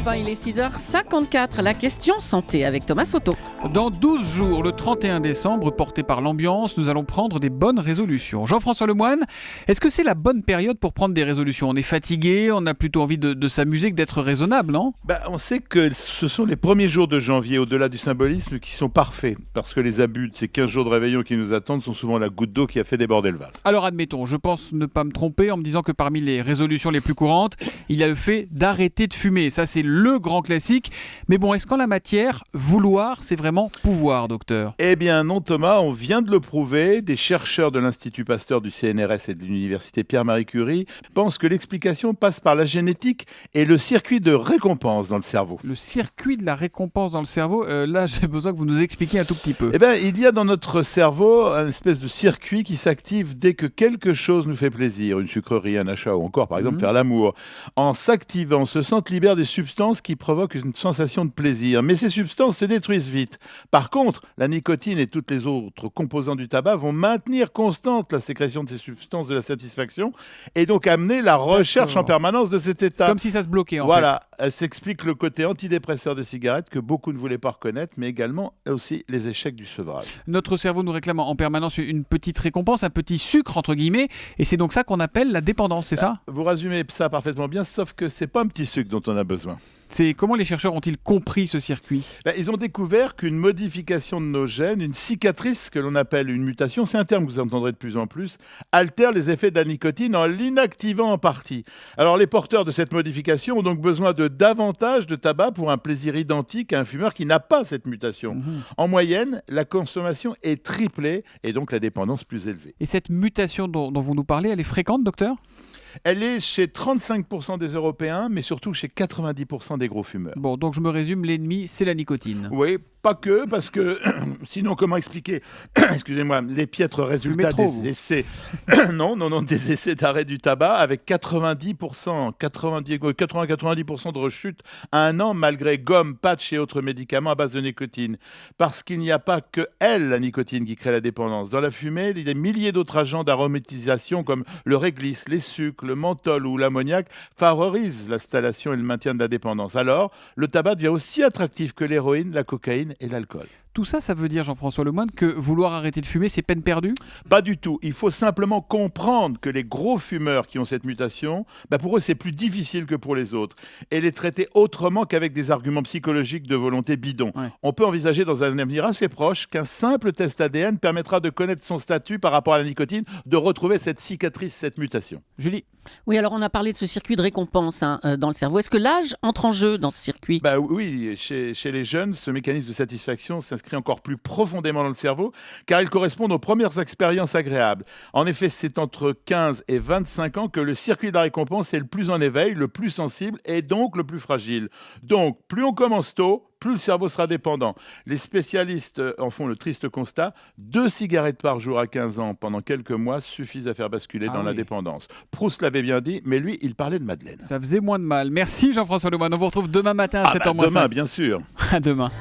1, il est 6h54. La question santé avec Thomas Soto. Dans 12 jours, le 31 décembre, porté par l'ambiance, nous allons prendre des bonnes résolutions. Jean-François Lemoine, est-ce que c'est la bonne période pour prendre des résolutions ? On est fatigué, on a plutôt envie de s'amuser que d'être raisonnable, non ? On sait que ce sont les premiers jours de janvier, au-delà du symbolisme, qui sont parfaits. Parce que les abus de ces 15 jours de réveillon qui nous attendent sont souvent la goutte d'eau qui a fait déborder le vase. Alors admettons, je pense ne pas me tromper en me disant que parmi les résolutions les plus courantes, il y a le fait d'arrêter de fumer. Ça, c'est le grand classique. Mais bon, est-ce qu'en la matière, vouloir, c'est vraiment pouvoir, docteur ? Eh bien non Thomas, on vient de le prouver. Des chercheurs de l'Institut Pasteur du CNRS et de l'Université Pierre-Marie Curie pensent que l'explication passe par la génétique et le circuit de récompense dans le cerveau. Le circuit de la récompense dans le cerveau, là, j'ai besoin que vous nous expliquiez un tout petit peu. Eh bien, il y a dans notre cerveau un espèce de circuit qui s'active dès que quelque chose nous fait plaisir, une sucrerie, un achat ou encore, par exemple, faire l'amour. En s'activant, ce centre libère des substances qui provoquent une sensation de plaisir. Mais ces substances se détruisent vite. Par contre, la nicotine et toutes les autres composants du tabac vont maintenir constante la sécrétion de ces substances de la satisfaction et donc amener la recherche en permanence de cet état. Comme si ça se bloquait, en fait. Voilà, elle s'explique le côté antidépresseur des cigarettes que beaucoup ne voulaient pas reconnaître, mais également aussi les échecs du sevrage. Notre cerveau nous réclame en permanence une petite récompense, un petit sucre, entre guillemets, et c'est donc ça qu'on appelle la dépendance, c'est ça ? Vous résumez ça parfaitement bien, sauf que c'est pas un petit sucre dont on a besoin. C'est comment les chercheurs ont-ils compris ce circuit ? Ils ont découvert qu'une modification de nos gènes, une cicatrice que l'on appelle une mutation, c'est un terme que vous entendrez de plus en plus, altère les effets de la nicotine en l'inactivant en partie. Alors les porteurs de cette modification ont donc besoin de davantage de tabac pour un plaisir identique à un fumeur qui n'a pas cette mutation. En moyenne, la consommation est triplée et donc la dépendance plus élevée. Et cette mutation dont vous nous parlez, elle est fréquente, docteur ? Elle est chez 35% des Européens, mais surtout chez 90% des gros fumeurs. Bon, donc je me résume, l'ennemi, c'est la nicotine. Oui, pas que, parce que sinon, comment expliquer, excusez-moi, les piètres résultats des essais, des essais d'arrêt du tabac avec 80-90% de rechute à un an malgré gomme, patch et autres médicaments à base de nicotine. Parce qu'il n'y a pas que la nicotine, qui crée la dépendance. Dans la fumée, il y a des milliers d'autres agents d'aromatisation comme le réglisse, les sucres, le menthol ou l'ammoniac favorisent l'installation et le maintien de la dépendance. Alors, le tabac devient aussi attractif que l'héroïne, la cocaïne et l'alcool. Tout ça, ça veut dire, Jean-François Lemoine, que vouloir arrêter de fumer, c'est peine perdue ? Pas du tout. Il faut simplement comprendre que les gros fumeurs qui ont cette mutation, pour eux, c'est plus difficile que pour les autres. Et les traiter autrement qu'avec des arguments psychologiques de volonté bidon. Ouais. On peut envisager dans un avenir assez proche qu'un simple test ADN permettra de connaître son statut par rapport à la nicotine, de retrouver cette cicatrice, cette mutation. Julie ? Oui, alors on a parlé de ce circuit de récompense dans le cerveau. Est-ce que l'âge entre en jeu dans ce circuit ? Oui, chez les jeunes, ce mécanisme de satisfaction s'inscrit encore plus profondément dans le cerveau, car il correspond aux premières expériences agréables. En effet, c'est entre 15 et 25 ans que le circuit de la récompense est le plus en éveil, le plus sensible et donc le plus fragile. Donc, plus on commence tôt, plus le cerveau sera dépendant. Les spécialistes en font le triste constat, 2 cigarettes par jour à 15 ans pendant quelques mois suffisent à faire basculer dans la dépendance. Proust l'avait bien dit, mais lui, il parlait de Madeleine. Ça faisait moins de mal. Merci Jean-François Lemoine. On vous retrouve demain matin à 7h moins 5. Demain, bien sûr. À demain.